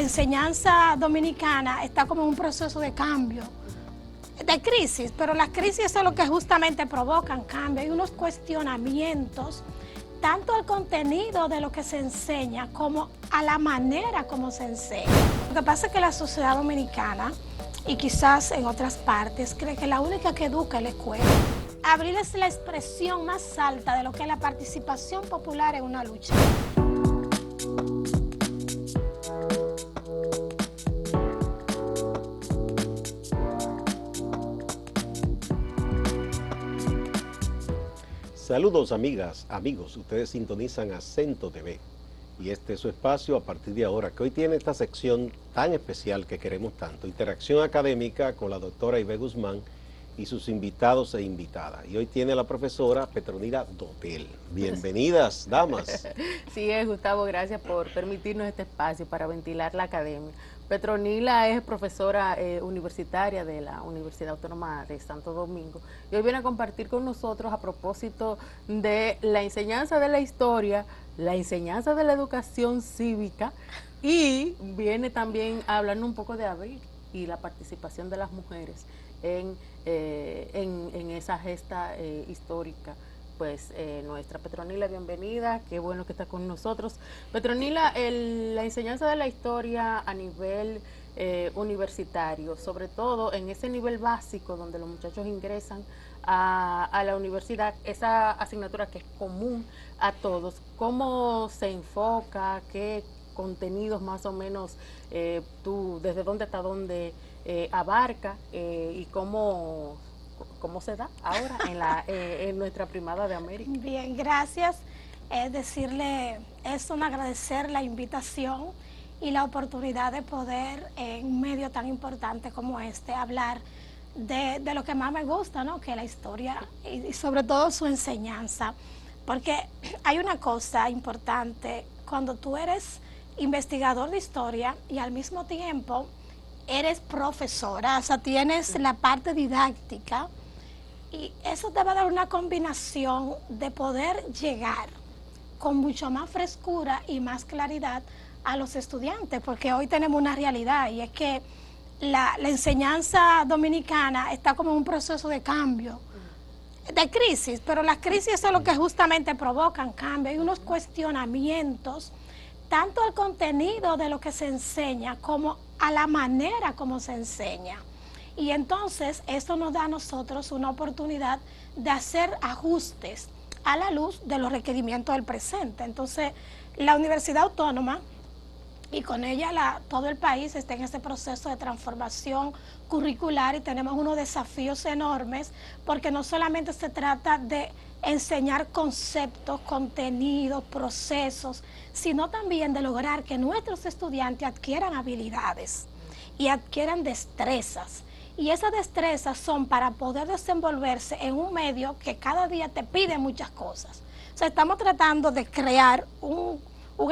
enseñanza dominicana está como en un proceso de cambio, de crisis, pero las crisis es lo que justamente provocan cambio. Hay unos cuestionamientos tanto al contenido de lo que se enseña como a la manera como se enseña. Lo que pasa es que la sociedad dominicana, y quizás en otras partes, cree que la única que educa es la escuela. Abrirles la expresión más alta de lo que es la participación popular en una lucha. Saludos amigas, amigos, ustedes sintonizan Acento TV y este es su espacio a partir de ahora, que hoy tiene esta sección tan especial que queremos tanto, interacción académica con la doctora Ibe Guzmán y sus invitados e invitadas. Y hoy tiene la profesora Petronila Dotel. Bienvenidas, damas. Sí, Gustavo, gracias por permitirnos este espacio para ventilar la academia. Petronila es profesora universitaria de la Universidad Autónoma de Santo Domingo y hoy viene a compartir con nosotros a propósito de la enseñanza de la historia, la enseñanza de la educación cívica y viene también a hablarnos un poco de abril y la participación de las mujeres en esa gesta histórica. Pues nuestra Petronila, bienvenida, qué bueno que está con nosotros. Petronila, la enseñanza de la historia a nivel universitario, sobre todo en ese nivel básico donde los muchachos ingresan a la universidad, esa asignatura que es común a todos, ¿cómo se enfoca? ¿Qué contenidos más o menos tú, desde dónde hasta dónde abarca y cómo se da ahora en nuestra Primada de América? Bien, gracias. Agradecer la invitación y la oportunidad de poder en un medio tan importante como este hablar de lo que más me gusta, ¿no? Que la historia y sobre todo su enseñanza. Porque hay una cosa importante, cuando tú eres investigador de historia y al mismo tiempo eres profesora, o sea, tienes la parte didáctica, y eso te va a dar una combinación de poder llegar con mucho más frescura y más claridad a los estudiantes, porque hoy tenemos una realidad y es que la enseñanza dominicana está como en un proceso de cambio, de crisis, pero las crisis es lo que justamente provocan cambio. Hay unos cuestionamientos tanto al contenido de lo que se enseña como a la manera como se enseña. Y entonces esto nos da a nosotros una oportunidad de hacer ajustes a la luz de los requerimientos del presente. Entonces la Universidad Autónoma y con ella todo el país está en este proceso de transformación curricular y tenemos unos desafíos enormes porque no solamente se trata de enseñar conceptos, contenidos, procesos, sino también de lograr que nuestros estudiantes adquieran habilidades y adquieran destrezas. Y esas destrezas son para poder desenvolverse en un medio que cada día te pide muchas cosas. O sea, estamos tratando de crear un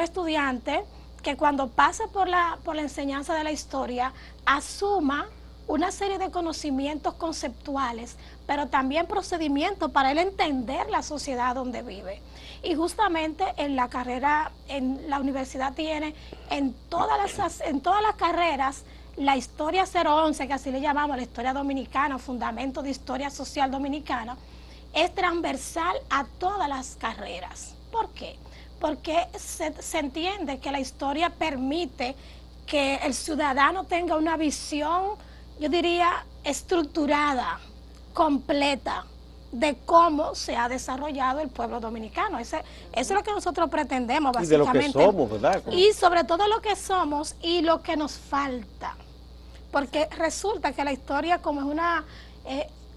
estudiante que cuando pase por la enseñanza de la historia asuma una serie de conocimientos conceptuales, pero también procedimientos para él entender la sociedad donde vive. Y justamente en la carrera, en la universidad tiene en todas las carreras la historia 011, que así le llamamos, la historia dominicana, fundamento de historia social dominicana, es transversal a todas las carreras. ¿Por qué? Porque se entiende que la historia permite que el ciudadano tenga una visión, yo diría, estructurada, completa, de cómo se ha desarrollado el pueblo dominicano. Eso es lo que nosotros pretendemos, básicamente. Y de lo que somos, ¿verdad? Y sobre todo lo que somos y lo que nos falta. Porque resulta que la historia como es una,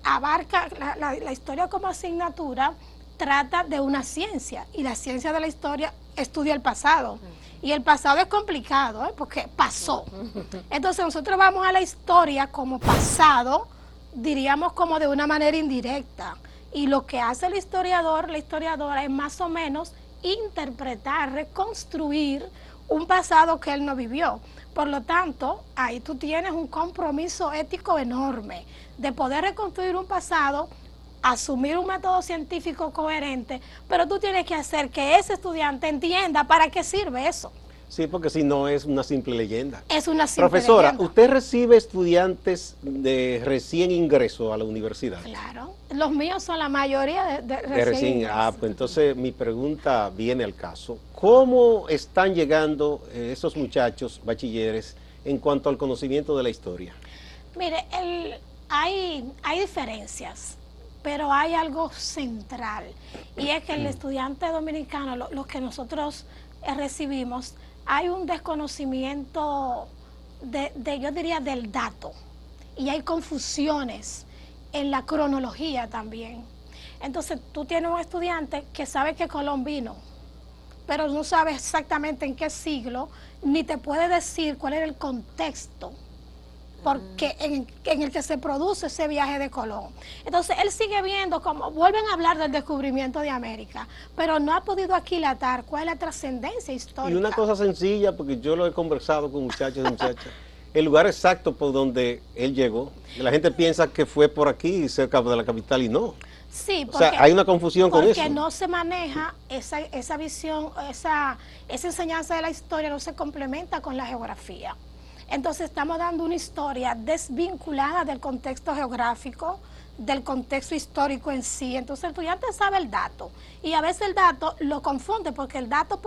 abarca, la historia como asignatura trata de una ciencia y la ciencia de la historia estudia el pasado. Y el pasado es complicado, porque pasó. Entonces nosotros vamos a la historia como pasado, diríamos como de una manera indirecta. Y lo que hace el historiador, la historiadora, es más o menos interpretar, reconstruir un pasado que él no vivió. Por lo tanto, ahí tú tienes un compromiso ético enorme de poder reconstruir un pasado, asumir un método científico coherente, pero tú tienes que hacer que ese estudiante entienda para qué sirve eso. Sí, porque si no es una simple leyenda. Es una simple Profesora, leyenda. ¿usted recibe estudiantes de recién ingreso a la universidad? Claro, los míos son la mayoría de recién ingresos. Pues entonces mi pregunta viene al caso. ¿Cómo están llegando esos muchachos bachilleres en cuanto al conocimiento de la historia? Mire, hay diferencias, pero hay algo central, y es que el estudiante dominicano, los que nosotros recibimos, hay un desconocimiento yo diría, del dato, y hay confusiones en la cronología también. Entonces, tú tienes un estudiante que sabe que Colón vino, pero no sabe exactamente en qué siglo, ni te puede decir cuál era el contexto porque en el que se produce ese viaje de Colón. Entonces, él sigue viendo cómo vuelven a hablar del descubrimiento de América, pero no ha podido aquilatar cuál es la trascendencia histórica. Y una cosa sencilla, porque yo lo he conversado con muchachos y muchachas, el lugar exacto por donde él llegó. La gente piensa que fue por aquí, cerca de la capital, y no. Sí, porque, o sea, hay una confusión con eso. Porque no se maneja esa visión, esa enseñanza de la historia no se complementa con la geografía. Entonces estamos dando una historia desvinculada del contexto geográfico, del contexto histórico en sí. Entonces el estudiante sabe el dato y a veces el dato lo confunde porque el dato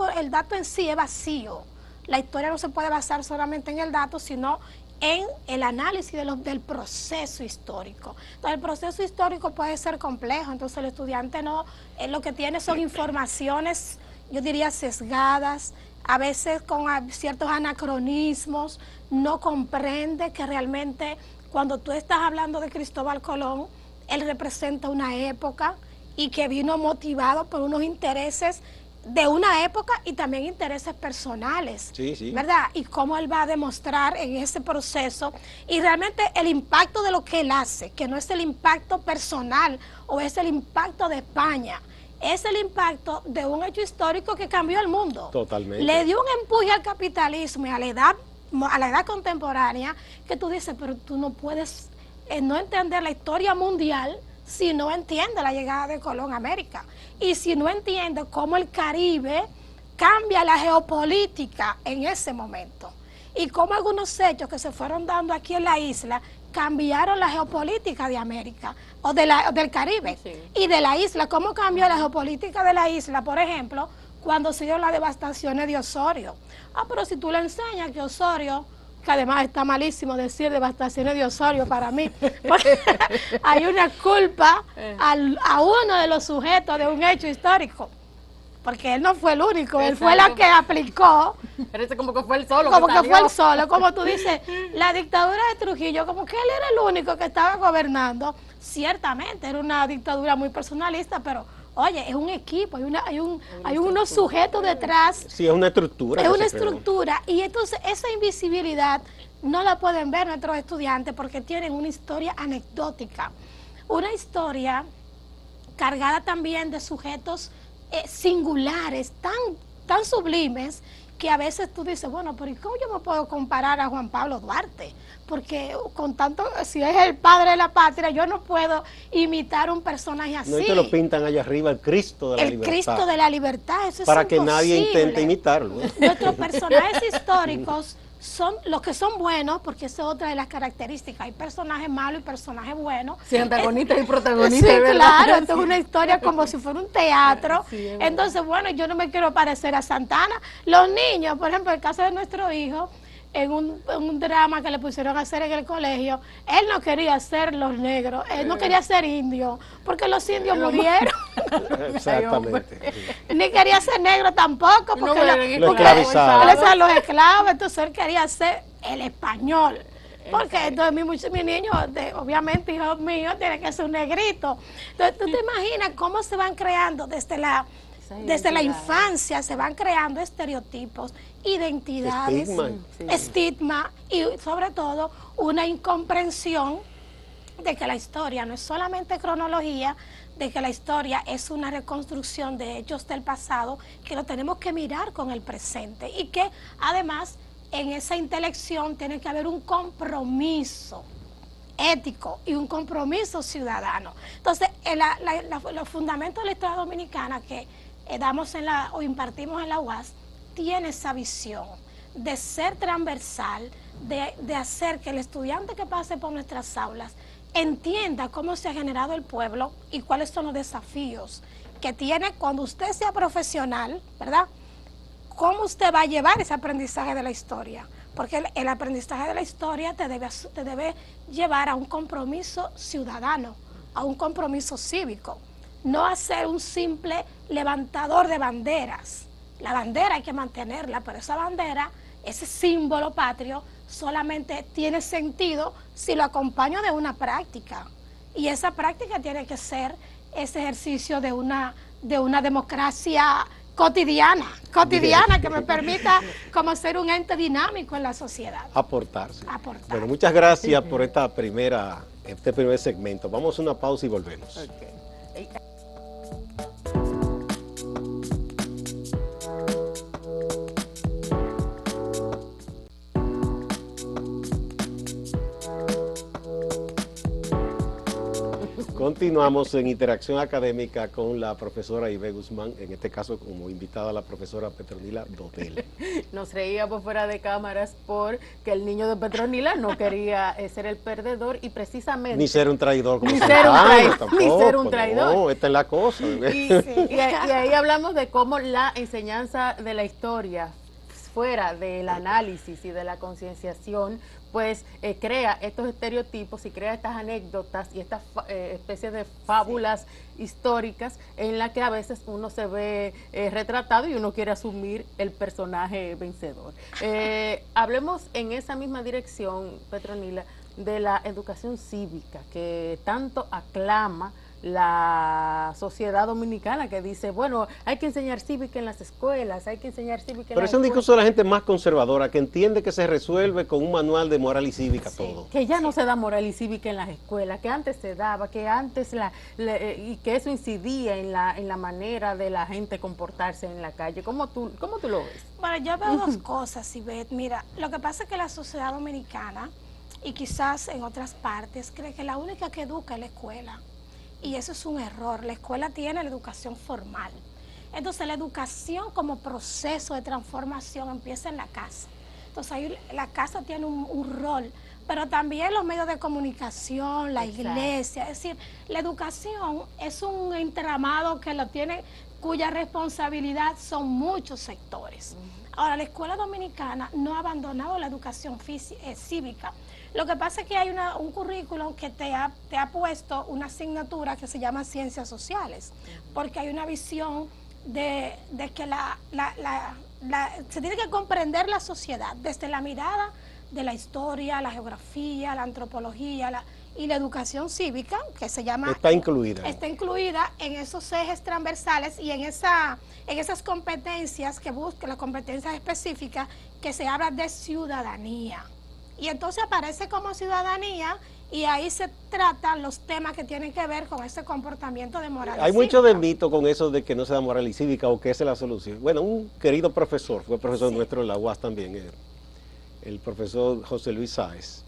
en sí es vacío. La historia no se puede basar solamente en el dato, sino en el análisis del proceso histórico. Entonces el proceso histórico puede ser complejo, entonces el estudiante no, lo que tiene son informaciones, yo diría sesgadas, a veces con ciertos anacronismos, no comprende que realmente cuando tú estás hablando de Cristóbal Colón, él representa una época y que vino motivado por unos intereses de una época y también intereses personales, sí. ¿Verdad? Y cómo él va a demostrar en ese proceso y realmente el impacto de lo que él hace, que no es el impacto personal o es el impacto de España, es el impacto de un hecho histórico que cambió el mundo. Totalmente. Le dio un empuje al capitalismo y a la edad contemporánea que tú dices, pero tú no puedes no entender la historia mundial si no entiende la llegada de Colón a América y si no entiende cómo el Caribe cambia la geopolítica en ese momento y cómo algunos hechos que se fueron dando aquí en la isla cambiaron la geopolítica de América o del Caribe y de la isla, cómo cambió la geopolítica de la isla, por ejemplo, cuando se dio las devastaciones de Osorio. Pero si tú le enseñas que Osorio, que además está malísimo decir devastaciones de Osorio para mí, porque hay una culpa a uno de los sujetos de un hecho histórico, porque él no fue el único, él fue la que aplicó. Parece como que fue el solo. Como que fue el solo, como tú dices, la dictadura de Trujillo, como que él era el único que estaba gobernando. Ciertamente, era una dictadura muy personalista, pero oye, es un equipo, hay unos sujetos detrás. Sí, es una estructura. Es una estructura y entonces esa invisibilidad no la pueden ver nuestros estudiantes porque tienen una historia anecdótica, una historia cargada también de sujetos singulares, tan sublimes, que a veces tú dices, bueno, pero ¿y cómo yo me puedo comparar a Juan Pablo Duarte? Porque con tanto, si es el padre de la patria, yo no puedo imitar un personaje así. No, y te lo pintan allá arriba, el Cristo de la libertad. El Cristo de la libertad, eso es para que imposible. nadie intente imitarlo. Nuestros personajes históricos son los que son buenos, porque esa es otra de las características. Hay personajes malos y personajes buenos. Sí, antagonistas y protagonistas. Sí, ¿verdad? claro, esto es una historia como si fuera un teatro. Sí, entonces, bueno, yo no me quiero parecer a Santana. Los niños, por ejemplo, el caso de nuestro hijo, en un drama que le pusieron a hacer en el colegio, él no quería ser los negros, él no quería ser indio, porque los indios murieron. Exactamente. Ni quería ser negro tampoco, porque lo esclavizaron. Los esclavos, entonces él quería ser el español. Porque entonces mi niño, obviamente hijo mío, tiene que ser un negrito. Entonces tú te imaginas cómo se van creando desde la infancia, se van creando estereotipos, identidades, estigma y sobre todo una incomprensión de que la historia no es solamente cronología, de que la historia es una reconstrucción de hechos del pasado que lo tenemos que mirar con el presente y que además en esa intelección tiene que haber un compromiso ético y un compromiso ciudadano. Entonces, los fundamentos de la historia dominicana que damos o impartimos en la UAS tiene esa visión de ser transversal, de hacer que el estudiante que pase por nuestras aulas entienda cómo se ha generado el pueblo y cuáles son los desafíos que tiene cuando usted sea profesional, ¿verdad? ¿Cómo usted va a llevar ese aprendizaje de la historia? Porque el aprendizaje de la historia te debe llevar a un compromiso ciudadano, a un compromiso cívico, no a ser un simple levantador de banderas. La bandera hay que mantenerla, pero esa bandera, ese símbolo patrio, solamente tiene sentido si lo acompaño de una práctica. Y esa práctica tiene que ser ese ejercicio de una democracia cotidiana que me permita como ser un ente dinámico en la sociedad. Aportarse. Aportar. Bueno, muchas gracias por este primer segmento. Vamos a una pausa y volvemos. Okay. Continuamos en interacción académica con la profesora Ibe Guzmán, en este caso como invitada la profesora Petronila Dotel. Nos reíamos fuera de cámaras porque el niño de Petronila no quería ser el perdedor y precisamente... Ni ser un traidor como ni ser un tampoco, ni ser un traidor. No, esta es la cosa. Y ahí hablamos de cómo la enseñanza de la historia, fuera del análisis y de la concienciación, pues crea estos estereotipos y crea estas anécdotas y estas especies de fábulas históricas en las que a veces uno se ve retratado y uno quiere asumir el personaje vencedor. Hablemos en esa misma dirección, Petronila, de la educación cívica que tanto aclama la sociedad dominicana, que dice, bueno, hay que enseñar cívica en las escuelas, hay que enseñar cívica en las escuelas. Pero es un discurso de la gente más conservadora, que entiende que se resuelve con un manual de moral y cívica todo. Que ya no se da moral y cívica en las escuelas, que antes se daba, que antes y que eso incidía en la manera de la gente comportarse en la calle. ¿Cómo tú lo ves? Bueno, yo veo dos cosas, Ivette. Mira, lo que pasa es que la sociedad dominicana, y quizás en otras partes, cree que la única que educa es la escuela. Y eso es un error. La escuela tiene la educación formal. Entonces la educación como proceso de transformación empieza en la casa. Entonces ahí la casa tiene un rol, pero también los medios de comunicación, la iglesia. Es decir, la educación es un entramado que lo tiene, cuya responsabilidad son muchos sectores. Ahora, la escuela dominicana no ha abandonado la educación cívica. Lo que pasa es que hay un currículum que te ha puesto una asignatura que se llama Ciencias Sociales, porque hay una visión de que se tiene que comprender la sociedad desde la mirada de la historia, la geografía, la antropología y la educación cívica, que se llama... Está incluida. Está incluida en esos ejes transversales y en esas competencias que buscan, las competencias específicas, que se habla de ciudadanía. Y entonces aparece como ciudadanía y ahí se tratan los temas que tienen que ver con ese comportamiento de moral. Hay mucho de mito con eso de que no se da moral y cívica o que esa es la solución. Bueno, un querido profesor, fue profesor nuestro en la UAS también, el profesor José Luis Sáez.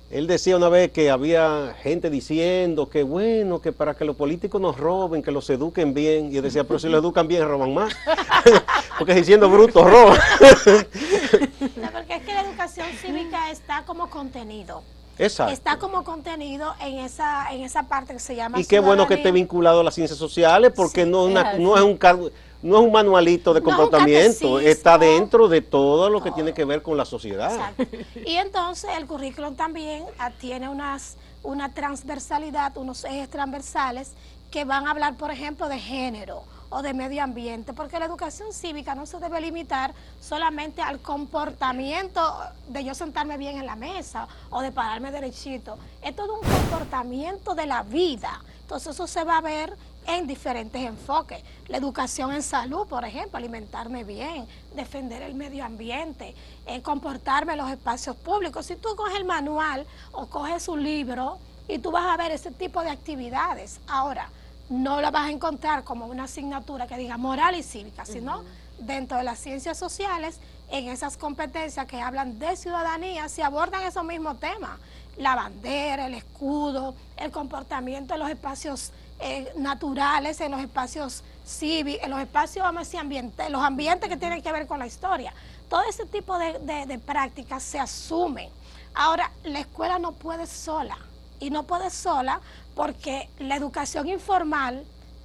Él decía una vez que había gente diciendo que bueno, que para que los políticos nos roben, que los eduquen bien. Y él decía, pero si los educan bien, roban más. Porque si siendo brutos, roban. No, porque es que la educación cívica está como contenido. Exacto. Está como contenido en esa parte que se llama Y qué bueno que esté vinculado a las ciencias sociales, porque no es un manualito de comportamiento, está dentro de todo lo que tiene que ver con la sociedad. Exacto. Y entonces el currículum también tiene una transversalidad, unos ejes transversales que van a hablar, por ejemplo, de género o de medio ambiente, porque la educación cívica no se debe limitar solamente al comportamiento de yo sentarme bien en la mesa o de pararme derechito. Es todo un comportamiento de la vida. Entonces eso se va a ver en diferentes enfoques. La educación en salud, por ejemplo, alimentarme bien, defender el medio ambiente, comportarme en los espacios públicos. Si tú coges el manual o coges un libro y tú vas a ver ese tipo de actividades. Ahora, no la vas a encontrar como una asignatura que diga moral y cívica, sino dentro de las ciencias sociales, en esas competencias que hablan de ciudadanía, se abordan esos mismos temas. La bandera, el escudo, el comportamiento en los espacios naturales, en los espacios cívicos, en los espacios, vamos a decir, los ambientes que tienen que ver con la historia. todo ese tipo de prácticas se asumen. Ahora, la escuela no puede sola, y no puede sola porque la educación informal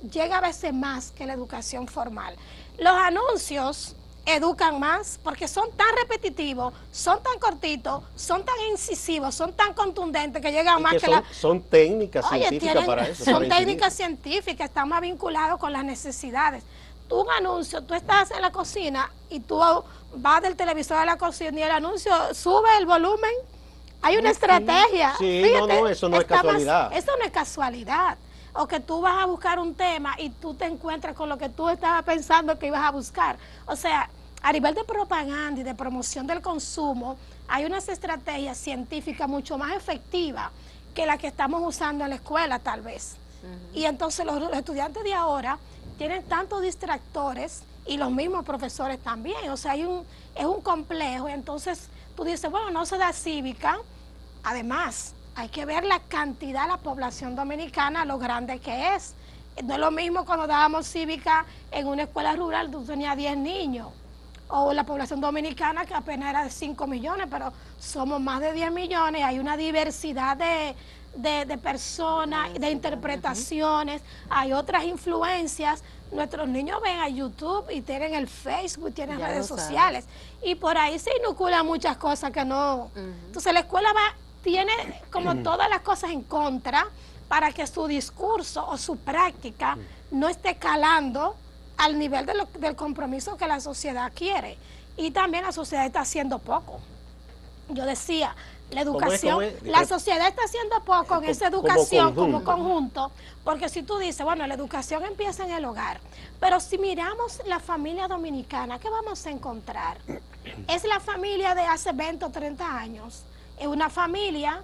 llega a veces más que la educación formal. Los anuncios educan más porque son tan repetitivos, son tan cortitos, son tan incisivos, son tan contundentes que llegan más que son técnicas científicas para eso. Son técnicas científicas, están más vinculados con las necesidades. Tú un anuncio, tú estás en la cocina y tú vas del televisor a la cocina y el anuncio sube el volumen. Hay una estrategia. Sí, fíjate, no, eso no es casualidad. Eso no es casualidad. O que tú vas a buscar un tema y tú te encuentras con lo que tú estabas pensando que ibas a buscar. O sea, a nivel de propaganda y de promoción del consumo, hay unas estrategias científicas mucho más efectivas que las que estamos usando en la escuela, tal vez. Y entonces los estudiantes de ahora tienen tantos distractores y los mismos profesores también. O sea, es un complejo. Y entonces tú dices, bueno, no se da cívica. Además, hay que ver la cantidad de la población dominicana, lo grande que es. No es lo mismo cuando dábamos cívica en una escuela rural, tú tenías 10 niños. O la población dominicana que apenas era de 5 millones, pero somos más de 10 millones, hay una diversidad de personas, de interpretaciones, hay otras influencias. Nuestros niños ven a YouTube y tienen el Facebook, tienen redes sociales, y por ahí se inoculan muchas cosas que no. Entonces la escuela tiene como todas las cosas en contra para que su discurso o su práctica no esté calando al nivel del compromiso que la sociedad quiere. Y también la sociedad está haciendo poco. Yo decía, la educación, la sociedad está haciendo poco en esa educación como conjunto, porque si tú dices, bueno, la educación empieza en el hogar, pero si miramos la familia dominicana, ¿qué vamos a encontrar? Es la familia de hace 20 o 30 años, es una familia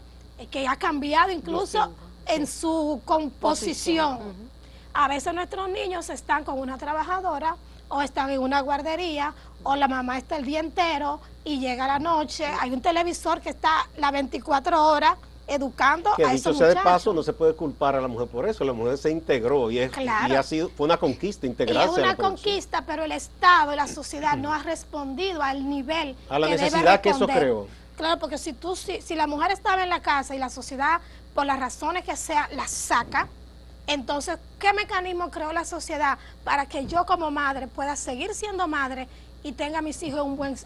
que ha cambiado incluso en su composición. A veces nuestros niños están con una trabajadora o están en una guardería o la mamá está el día entero y llega la noche. Hay un televisor que está las 24 horas educando a esos muchachos. Que dicho sea de paso, no se puede culpar a la mujer por eso. La mujer se integró y fue una conquista integrarse. Es una conquista, pero el Estado y la sociedad no ha respondido al nivel a la necesidad que eso creó. Claro, porque si la mujer estaba en la casa y la sociedad, por las razones que sea, la saca, entonces, ¿qué mecanismo creó la sociedad para que yo como madre pueda seguir siendo madre y tenga a mis hijos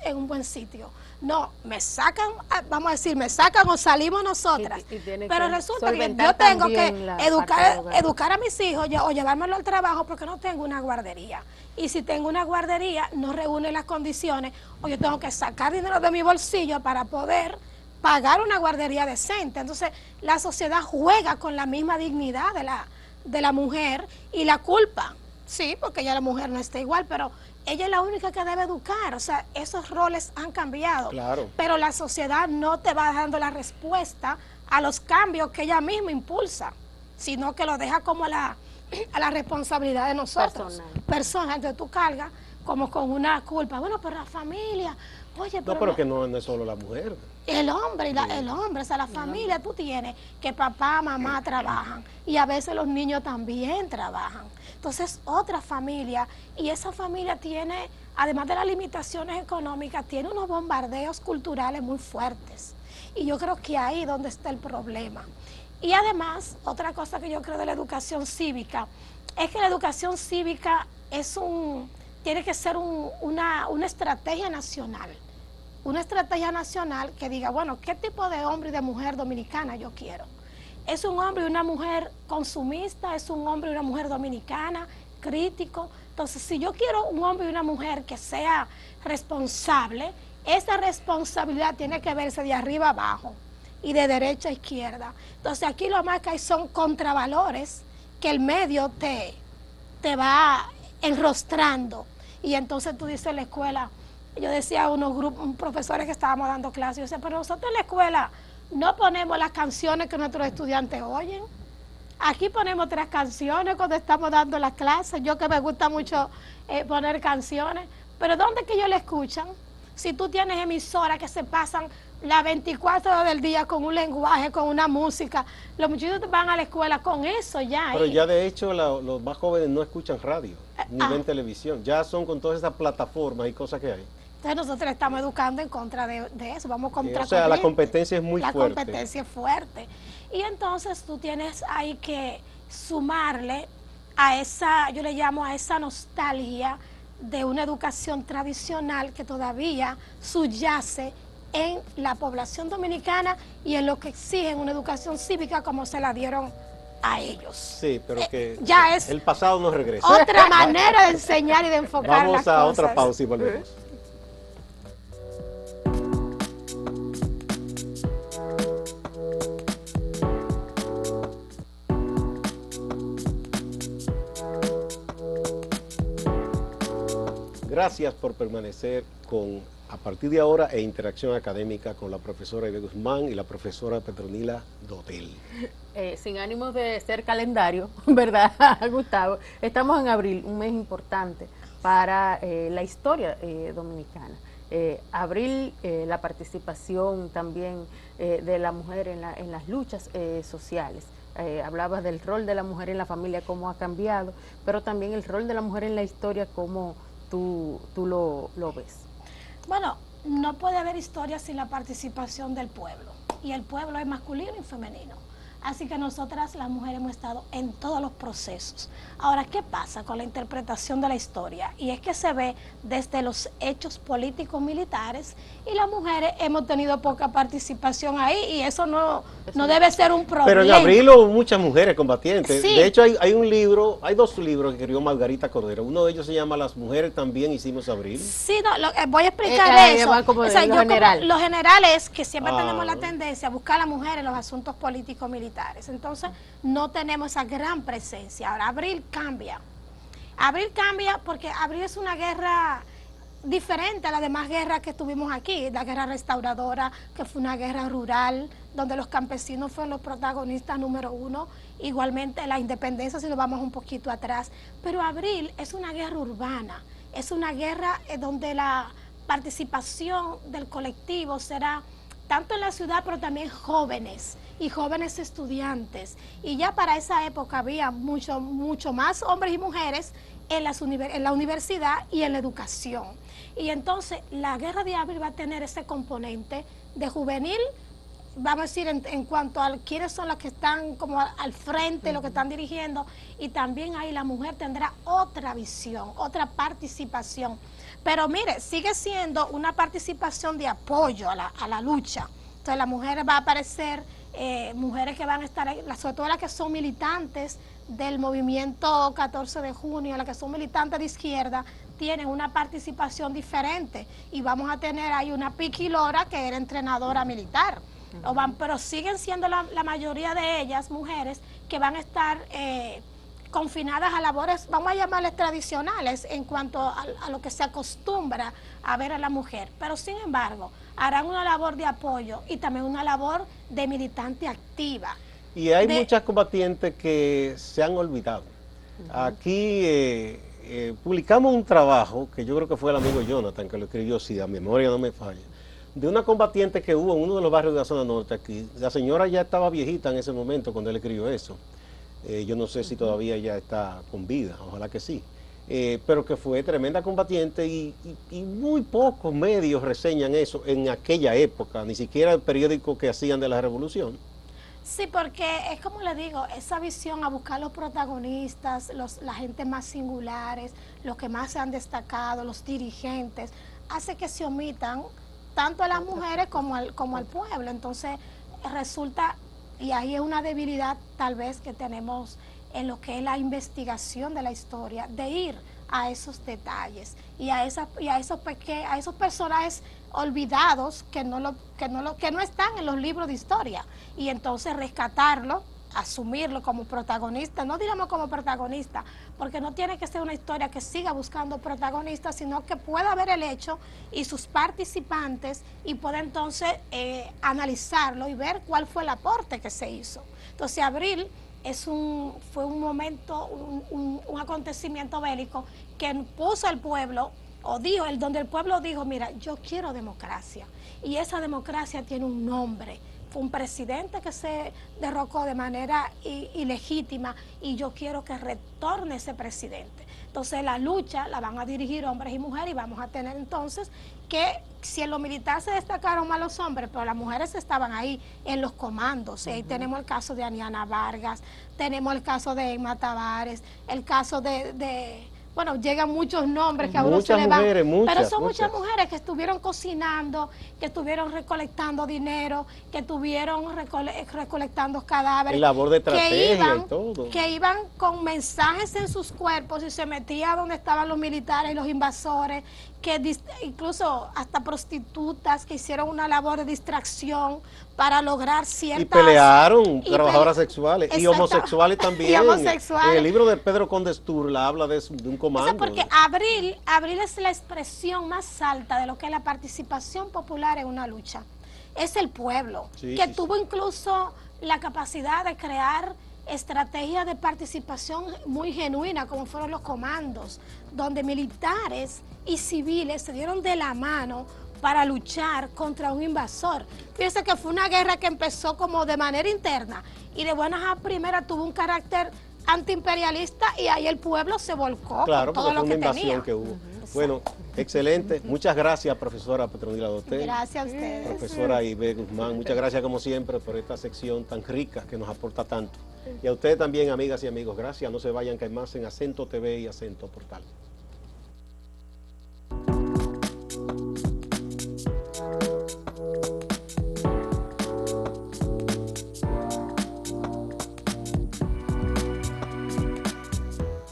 en un buen sitio? No, me sacan, vamos a decir, me sacan o salimos nosotras. Pero resulta que yo tengo que educar a mis hijos o llevármelo al trabajo porque no tengo una guardería. Y si tengo una guardería, no reúne las condiciones, o yo tengo que sacar dinero de mi bolsillo para poder pagar una guardería decente. Entonces, la sociedad juega con la misma dignidad de la mujer y la culpa, sí, porque ya la mujer no está igual, pero ella es la única que debe educar. O sea, esos roles han cambiado, pero la sociedad no te va dando la respuesta a los cambios que ella misma impulsa, sino que lo deja como a la responsabilidad de nosotros, personas. Entonces tú cargas como con una culpa, bueno, pero la familia, oye, pero que no es solo la mujer. El hombre, o sea, la familia, tú tienes que papá, mamá trabajan y a veces los niños también trabajan. Entonces, otra familia, y esa familia tiene, además de las limitaciones económicas, tiene unos bombardeos culturales muy fuertes. Y yo creo que ahí es donde está el problema. Y además, otra cosa que yo creo de la educación cívica, es que la educación cívica tiene que ser una estrategia nacional. Una estrategia nacional que diga, bueno, ¿qué tipo de hombre y de mujer dominicana yo quiero? ¿Es un hombre y una mujer consumista? ¿Es un hombre y una mujer dominicana, crítico? Entonces, si yo quiero un hombre y una mujer que sea responsable, esa responsabilidad tiene que verse de arriba abajo y de derecha a izquierda. Entonces, aquí lo más que hay son contravalores que el medio te va enrostrando. Y entonces tú dices en la escuela, yo decía a unos profesores que estábamos dando clases, yo decía, pero nosotros en la escuela no ponemos las canciones que nuestros estudiantes oyen. Aquí ponemos 3 canciones cuando estamos dando las clases. Yo que me gusta mucho poner canciones, pero ¿dónde es que ellos la escuchan? Si tú tienes emisoras que se pasan las 24 horas del día con un lenguaje, con una música, los muchachos van a la escuela con eso ya. Pero ya de hecho los más jóvenes no escuchan radio, ni ven televisión, ya son con todas esas plataformas y cosas que hay. Entonces nosotros estamos educando en contra de eso, vamos contra o sea, la competencia es muy la fuerte. La competencia es fuerte. Y entonces tú tienes ahí que sumarle a esa, yo le llamo a esa nostalgia de una educación tradicional que todavía subyace en la población dominicana y en lo que exigen una educación cívica como se la dieron a ellos. Sí, pero que ya es el pasado no regresa. otra manera de enseñar y de enfocar las cosas. Vamos a otra pausa y volvemos. Gracias por permanecer a partir de ahora, interacción académica con la profesora Ibe Guzmán y la profesora Petronila Dotel. Sin ánimos de ser calendario, ¿verdad, Gustavo? Estamos en abril, un mes importante para la historia dominicana. Abril, la participación también de la mujer en las luchas sociales. Hablabas del rol de la mujer en la familia, cómo ha cambiado, pero también el rol de la mujer en la historia, cómo tú lo ves. Bueno, no puede haber historia sin la participación del pueblo, y el pueblo es masculino y femenino. Así que nosotras las mujeres hemos estado en todos los procesos. Ahora, ¿qué pasa con la interpretación de la historia? Y es que se ve desde los hechos políticos militares y las mujeres hemos tenido poca participación ahí y eso no debe ser un problema. Pero en abril hubo muchas mujeres combatientes. Sí. De hecho, hay un libro, hay dos libros que escribió Margarita Cordero. Uno de ellos se llama Las mujeres también hicimos abril. Sí, no, voy a explicar eso. O sea, lo general es que siempre tenemos la Ah. tendencia a buscar a la mujer en los asuntos políticos militares. Entonces, no tenemos esa gran presencia. Ahora, abril cambia. Abril cambia porque abril es una guerra diferente a las demás guerras que tuvimos aquí. La guerra restauradora, que fue una guerra rural, donde los campesinos fueron los protagonistas número uno. Igualmente la independencia, si nos vamos un poquito atrás. Pero abril es una guerra urbana. Es una guerra donde la participación del colectivo será tanto en la ciudad, pero también jóvenes y jóvenes estudiantes. Y ya para esa época había mucho más hombres y mujeres en la universidad y en la educación. Y entonces la guerra de abril va a tener ese componente de juvenil, vamos a decir, en cuanto a quiénes son los que están como al frente, los que están dirigiendo, y también ahí la mujer tendrá otra visión, otra participación. Pero mire, sigue siendo una participación de apoyo a la lucha. Entonces la mujer va a aparecer, mujeres que van a estar, sobre todo las que son militantes del movimiento 14 de junio, las que son militantes de izquierda, tienen una participación diferente. Y vamos a tener ahí una Piqui Lora, que era entrenadora militar. Pero siguen siendo la mayoría de ellas mujeres que van a estar confinadas a labores, vamos a llamarles tradicionales, en cuanto a lo que se acostumbra a ver a la mujer. Pero sin embargo, harán una labor de apoyo y también una labor de militante activa. Y hay muchas combatientes que se han olvidado. Aquí publicamos un trabajo que yo creo que fue el amigo Jonathan que lo escribió, si la memoria no me falla, de una combatiente que hubo en uno de los barrios de la zona norte aquí. La señora ya estaba viejita en ese momento cuando él escribió eso. Yo no sé si todavía ya está con vida, ojalá que sí. Pero que fue tremenda combatiente y muy pocos medios reseñan eso en aquella época, ni siquiera el periódico que hacían de la revolución. Sí, porque es como le digo, esa visión a buscar los protagonistas, la gente más singulares, los que más se han destacado, los dirigentes, hace que se omitan tanto a las mujeres como al pueblo. Entonces resulta, y ahí es una debilidad tal vez que tenemos en lo que es la investigación de la historia, de ir a esos detalles y a esos personajes olvidados que no están en los libros de historia, y entonces rescatarlo, asumirlo como protagonista, no digamos como protagonista, porque no tiene que ser una historia que siga buscando protagonistas, sino que pueda ver el hecho y sus participantes y pueda entonces analizarlo y ver cuál fue el aporte que se hizo. Entonces abril fue un momento, un acontecimiento bélico que puso al pueblo, donde el pueblo dijo, mira, yo quiero democracia, y esa democracia tiene un nombre. Fue un presidente que se derrocó de manera ilegítima y yo quiero que retorne ese presidente. Entonces la lucha la van a dirigir hombres y mujeres y vamos a tener entonces que si en lo militar se destacaron más los hombres, pero las mujeres estaban ahí en los comandos. Ahí tenemos el caso de Aniana Vargas, tenemos el caso de Emma Tavares, el caso bueno, llegan muchos nombres que a uno se le van, pero son muchas mujeres que estuvieron cocinando, que estuvieron recolectando dinero, que estuvieron recolectando cadáveres, en labor de estrategia y todo, que iban con mensajes en sus cuerpos y se metían donde estaban los militares y los invasores, que incluso hasta prostitutas que hicieron una labor de distracción para lograr ciertas... Y pelearon trabajadoras sexuales y homosexuales también. Y homosexuales. En el libro de Pedro Condesturla habla de un comando. O sea, porque abril es la expresión más alta de lo que es la participación popular en una lucha. Es el pueblo, que tuvo incluso la capacidad de crear estrategias de participación muy genuina, como fueron los comandos, donde militares y civiles se dieron de la mano para luchar contra un invasor. Fíjense que fue una guerra que empezó como de manera interna y de buenas a primeras tuvo un carácter antiimperialista y ahí el pueblo se volcó con todo lo que tenía. Que hubo. Bueno, excelente. Muchas gracias, profesora Petronila Doté. Gracias a ustedes. Profesora Ibe Guzmán, muchas gracias como siempre por esta sección tan rica que nos aporta tanto. Y a ustedes también, amigas y amigos, gracias. No se vayan, que hay más en Acento TV y Acento Portal.